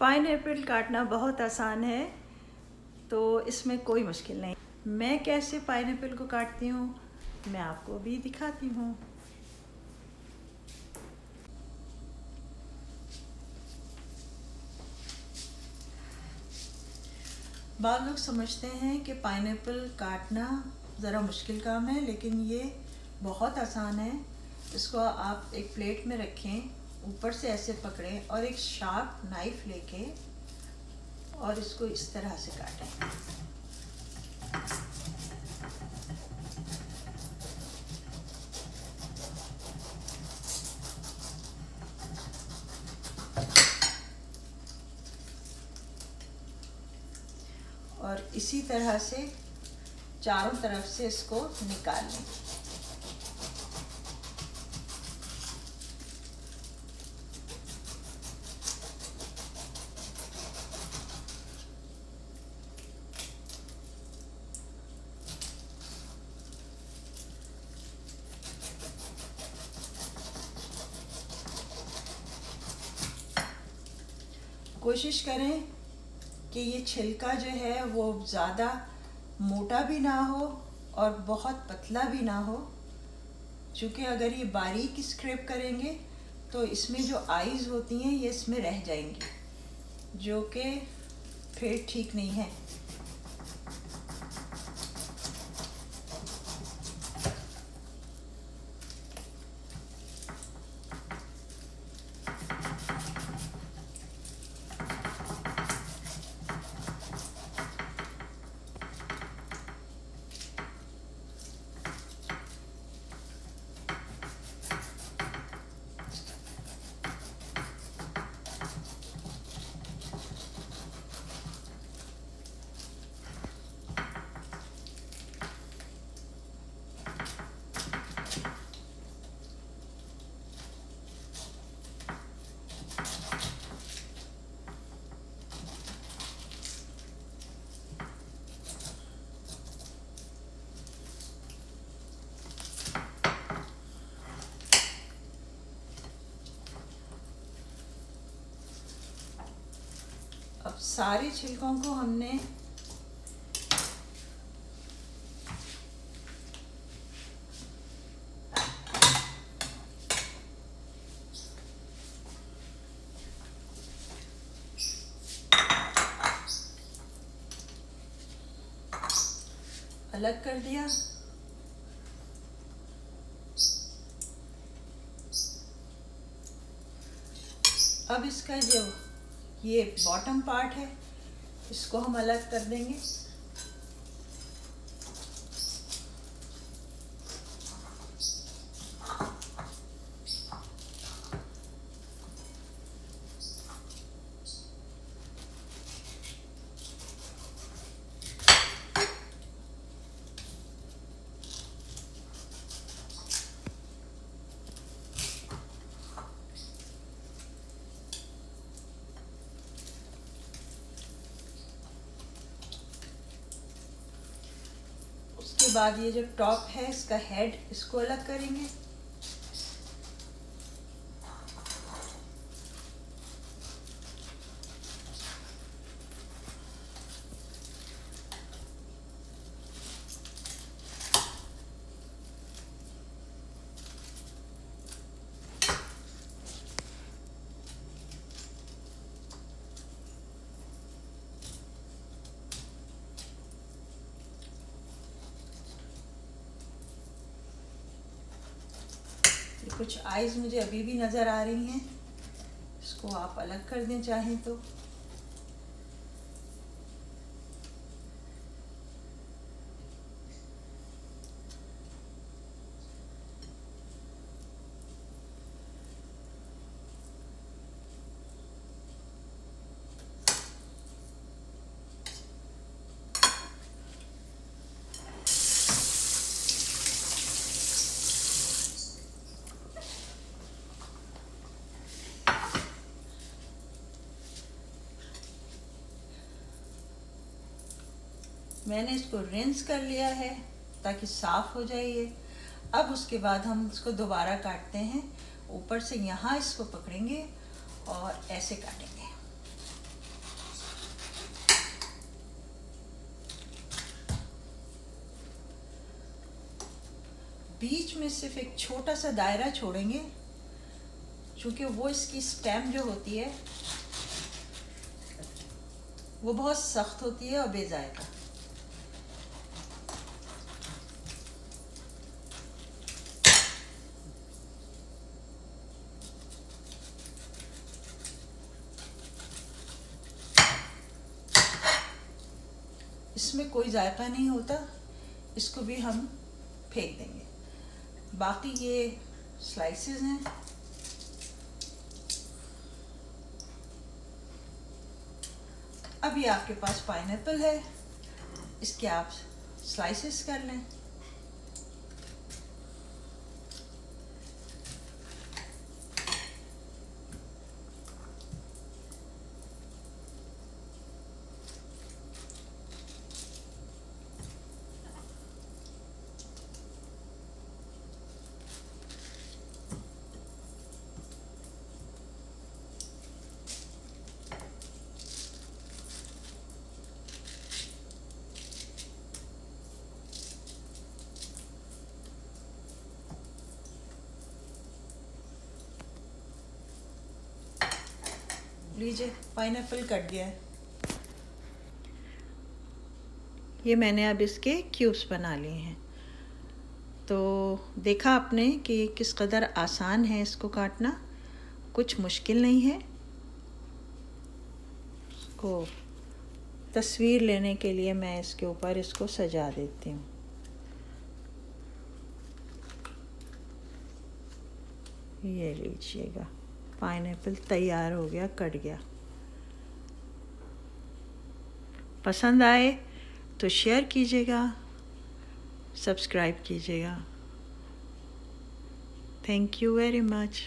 Pineapple काटना बहुत आसान है, तो इसमें कोई मुश्किल नहीं। मैं कैसे पाइनएप्पल को काटती हूँ मैं आपको भी दिखाती हूँ। बहुत लोग समझते हैं कि पाइनएप्पल काटना ज़रा मुश्किल काम है, लेकिन ये बहुत आसान है। इसको आप एक प्लेट में रखें, ऊपर से ऐसे पकड़ें और एक शार्प नाइफ लेके और इसको इस तरह से काटें। और इसी तरह से चारों तरफ से इसको निकाल लें। कोशिश करें कि ये छिलका जो है वो ज़्यादा मोटा भी ना हो और बहुत पतला भी ना हो, क्योंकि अगर ये बारीक स्क्रैप करेंगे तो इसमें जो आइज़ होती हैं ये इसमें रह जाएंगी, जो कि फिर ठीक नहीं है। अब सारे छिलकों को हमने अलग कर दिया। अब इसका जो ये बॉटम पार्ट है इसको हम अलग कर देंगे। उसके बाद ये जो टॉप है इसका हेड, इसको अलग करेंगे। कुछ आइज़ मुझे अभी भी नज़र आ रही हैं, इसको आप अलग कर दें चाहें तो। मैंने इसको रिंस कर लिया है ताकि साफ़ हो जाए ये। अब उसके बाद हम इसको दोबारा काटते हैं। ऊपर से यहाँ इसको पकड़ेंगे और ऐसे काटेंगे। बीच में सिर्फ एक छोटा सा दायरा छोड़ेंगे, क्योंकि वो इसकी स्टेम जो होती है वो बहुत सख्त होती है और बेजायका। इसमें कोई जायका नहीं होता, इसको भी हम फेंक देंगे। बाकी ये स्लाइसेस हैं। अभी आपके पास पाइनएप्पल है, इसके आप स्लाइसेस कर लें। लीजिए, पाइनएप्पल कट गया है। ये मैंने अब इसके क्यूब्स बना लिए हैं। तो देखा आपने कि किस कदर आसान है इसको काटना, कुछ मुश्किल नहीं है। इसको तस्वीर लेने के लिए मैं इसके ऊपर इसको सजा देती हूँ। ये लीजिएगा, पाइनएप्पल तैयार हो गया, कट गया। पसंद आए तो शेयर कीजिएगा, सब्सक्राइब कीजिएगा। Thank you very much.